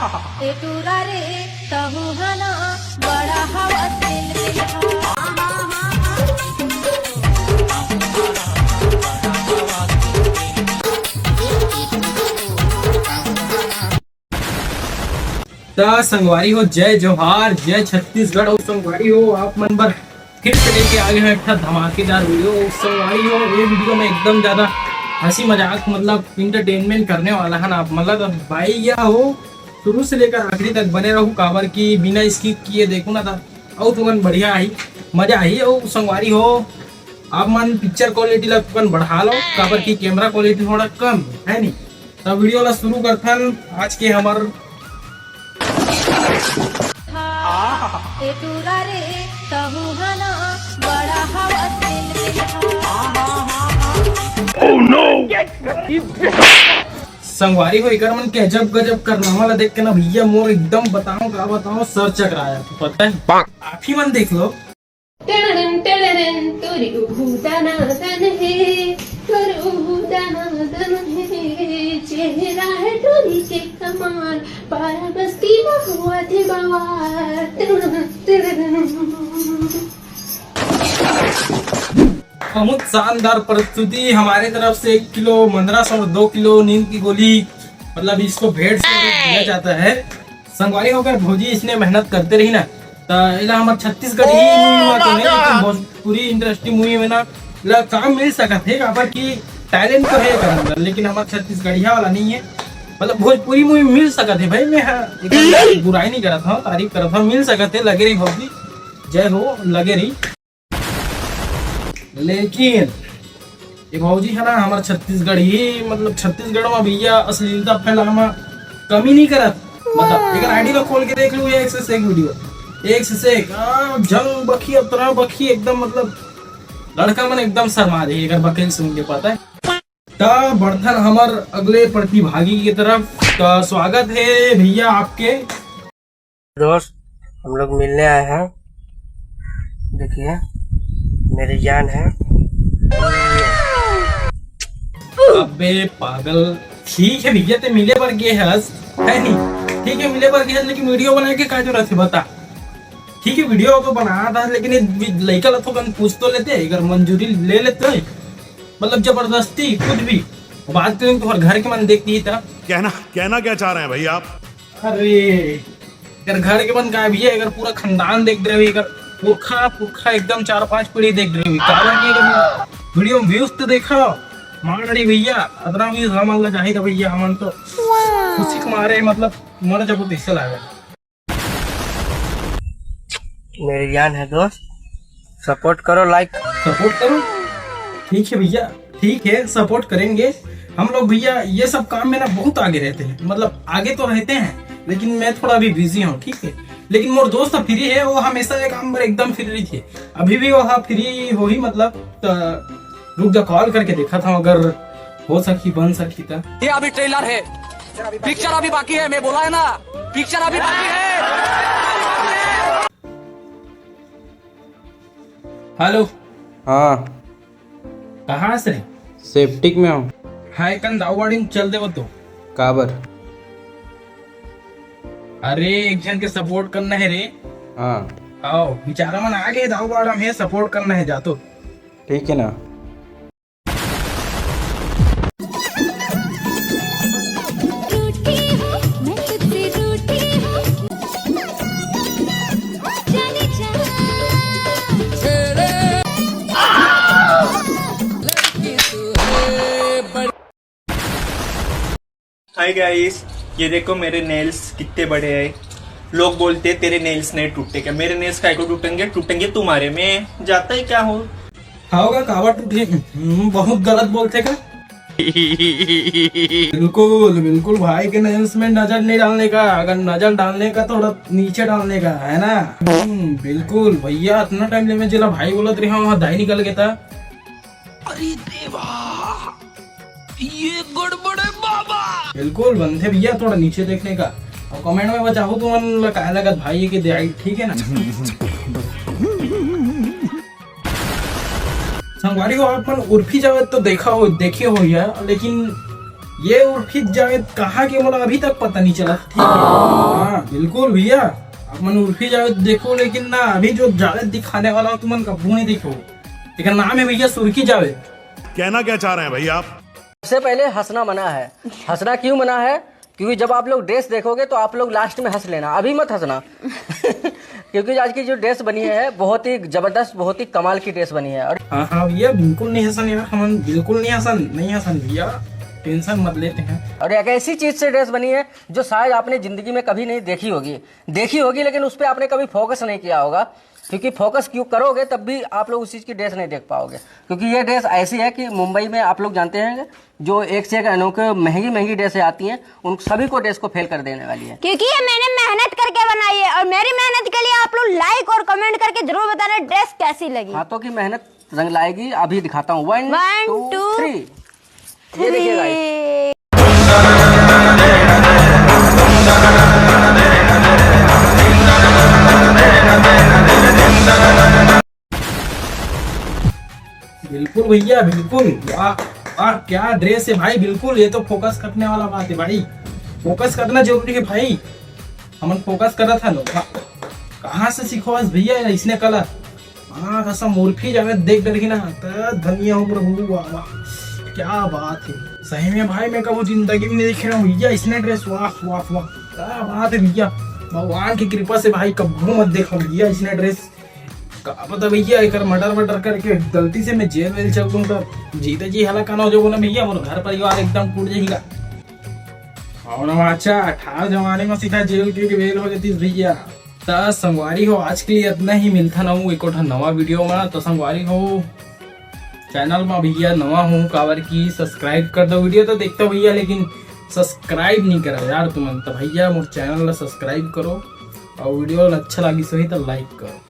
टूरा रे तहु हना बड़ा हवा संगवारी हो, जय जोहार, जय छत्तीसगढ़। और संगवारी हो, आप मन पर फिर से लेके आगे हैं एक धमाकेदार वीडियो। संगवारी हो, ये वीडियो में एकदम ज्यादा हंसी मजाक मतलब इंटरटेनमेंट करने वाला है ना। आप मतलब भाई या हो शुरू से लेकर आखिरी तक बने रहूं काबर की बिना स्किप किए देखो ना था और तुमन बढ़िया आई मजा आई। और संगवारी हो, आप मन पिक्चर क्वालिटी ला तुमन बढ़ा लो काबर की कैमरा क्वालिटी थोड़ा कम है नहीं। तब वीडियो ला शुरू करथन। आज के हमार टूरा रे तहु हना बड़ा हवा संगवारी हो, एक मन के अजब गजब करना वाला देख के ना भैया मोर एकदम बताओ सर चकराया। तो पता है आप ही मन देख लो। तोरी उहुदाना दन है, तोरी उहुदाना दन है, चेहरा है टोरी के कमाल, पारा बस्ती में हुआ थे बवाल। बहुत शानदार प्रस्तुति हमारे तरफ से। 1 किलो 1500 और 2 किलो नींद की गोली मतलब इसको भेंट से दिया जाता है। संगवारी होकर भौजी इसने मेहनत करते रही ना तो इला हमारे छत्तीसगढ़ ही मूवी तो नहीं लेकिन भोजपुरी इंडस्ट्री मूवी में ना इला काम मिल सका थे काबर की टैलेंट तो है कर लेकिन हमारे छत्तीसगढ़िया वाला नहीं है। मतलब भोजपुरी मूवी मिल सका थे भाई। मैं बुराई नहीं करा था, तारीफ करा था। मिल सका थे, लगे रही भौजी, जय हो, लगे रही। लेकिन ये भौजी है ना हमारा छत्तीसगढ़ ही मतलब छत्तीसगढ़ में भैया अश्लीलता फैलाना कमी नहीं करत। मतलब एक आईडी को खोल के देख लो, एक से एक वीडियो, एक से एक जंग बखी अतरा बखी एकदम मतलब लड़का मन एकदम शर्मा दे अगर बकील सुन के पता है। तो बढ़थन हमार अगले प्रतिभागी की तरफ। तो स्वागत है भैया आपके। दोस्त हम लोग मिलने आए हैं, देखिए मेरी जान है। अबे पागल, ठीक है भैया ते मिले पर गए है नहीं, ठीक है मिले पर गए लेकिन वीडियो बना के क्या जरूरत है बता। ठीक है वीडियो तो बनाया था लेकिन लड़का ला तो पूछ तो लेते अगर मंजूरी ले लेते मतलब जबरदस्ती कुछ भी बात करें तो घर के मन देखती था। कहना क्या चाह रहे हैं भाई आप? अरे अगर घर के मन का भैया अगर पूरा खानदान देख रहे हो, अगर पुरखा एकदम 4-5 पीढ़ी देख रही हुई वीडियो में व्यूज तो देखा मार रही भैया अतना व्यूज हमारा चाहिए भैया। हमन तो खुशी के मारे मतलब मर जब इससे लगा। मेरी जान है दोस्त, सपोर्ट करो, लाइक सपोर्ट करो। ठीक है भैया, ठीक है सपोर्ट करेंगे हम लोग भैया। ये सब काम में ना बहुत आगे रहते हैं, मतलब आगे तो रहते हैं लेकिन मैं थोड़ा अभी बिजी हूँ, ठीक है। लेकिन मोर दोस्त फ्री है, वो हमेशा ये काम पर एकदम फ्री थे, अभी भी वहाँ फ्री हो ही मतलब। रुक जा कॉल करके देखा था अगर हो सकी बन सकी था। ये अभी ट्रेलर है, पिक्चर अभी बाकी है। मैं बोला है ना पिक्चर अभी बाकी है। हेलो, हाँ कहाँ से? सेफ्टिक में हूँ। हाय कन दाववाड़ी चल दे वो तो काबर। अरे एक जन के सपोर्ट करना है रे। हाँ आओ बेचारा मन आगे दाववाड़ा में सपोर्ट करना है, जा तो ठीक है ना। हाय गाइस, ये देखो मेरे नेल्स कितने बड़े हैं। लोग बोलते हैं तेरे नेल्स नहीं टूटते क्या? मेरे नेल्स काय को टूटेंगे? टूटेंगे तुम्हारे में जाता है क्या हो? होगा कावा टूटे बहुत गलत बोलते का। बिल्कुल बिल्कुल भाई के नेल्स में नजर नहीं डालने का, अगर नजर डालने का थोड़ा नीचे डालने का है ना। बिल्कुल भैया, इतना टाइम ले मैं जिला भाई बोलत रही हूँ दाई निकल गया था। अरे देवा ये गड़बड़ है बाबा। बिल्कुल बनते भैया, थोड़ा नीचे देखने का। और कमेंट में बचाओ तुम क्या लगत भाई के दे, ठीक है ना। संगवारी को अपन उर्फी जावत तो देखा हो देखिए हो यार, लेकिन ये उर्फी जावेद कहाँ के मतलब अभी तक पता नहीं चला। ठीक है हाँ बिल्कुल भैया, अब मन उर्फी जावेद देखो, लेकिन ना अभी जो जावेद दिखाने वाला हो तुमन कभी नहीं देखो। लेकिन नाम है भैया सुर्खी जावेद। कहना क्या चाह रहे हैं भाई आप? सबसे पहले हंसना मना है। हंसना क्यों मना है? क्योंकि जब आप लोग ड्रेस देखोगे तो आप लोग लास्ट में हंस लेना, अभी मत हंसना। क्योंकि आज की जो ड्रेस बनी है बहुत ही जबरदस्त, बहुत ही कमाल की ड्रेस बनी है। और हाँ भैया बिल्कुल नहीं हसन यार, हम बिल्कुल नहीं हसन भैया, टेंशन मत लेते हैं। और एक ऐसी चीज से ड्रेस बनी है जो शायद आपने जिंदगी में कभी नहीं देखी होगी, लेकिन उस पर आपने कभी फोकस नहीं किया होगा। क्योंकि फोकस क्यों करोगे तब भी आप लोग उस चीज़ की ड्रेस नहीं देख पाओगे। क्योंकि ये ड्रेस ऐसी है कि मुंबई में आप लोग जानते हैं जो एक से एक अनोखे महंगी ड्रेसें आती हैं, उन सभी को ड्रेस को फेल कर देने वाली है। क्योंकि ये मैंने मेहनत करके बनाई है और मेरी मेहनत के लिए आप लोग लाइक और कमेंट करके जरूर बताना ड्रेस कैसी लगी। हाथों की मेहनत रंग लाएगी। अभी दिखाता हूँ 1 2 3। ये देखिएगा बिल्कुल भैया बिल्कुल, वाह वाह क्या ड्रेस है भाई। बिल्कुल ये तो फोकस करने वाला बात है भाई, फोकस करना जरूरी है भाई। हम फोकस कर रहा था लोग, कहाँ से सीखो आज भैया इसने कलर। हाँ कसम मूर्खी जावेद देख डर ना तो धनिया हो प्रभु, वाह वाह क्या बात है। सही में भाई मैं कभी जिंदगी में नहीं देख रहा हूँ भैया इसने ड्रेस, वाह वाह वाह क्या बात है भैया। भगवान की कृपा से भाई कभी मत देखो भैया इसने ड्रेस। पता भैया एक मर्डर करके गलती से मैं जेल वेल चल दूंगा, जीते जी हला खाना हो जो बोला भैया मोर घर परिवार एकदम टूट जाएगा। और अच्छा 18 जमाने में सीधा जेल के वेल हो गई भैया। तो संगवारी हो आज के लिए इतना ही, मिलता ना हूँ एक नवा वीडियो में। तो संगवारी हो चैनल में भैया नवा हूँ कावर की सब्सक्राइब कर दो। वीडियो तो देखते हो भैया लेकिन सब्सक्राइब नहीं करा यार तुम। तो भैया मोर चैनल सब्सक्राइब करो और वीडियो अच्छा लगी सही तो लाइक करो।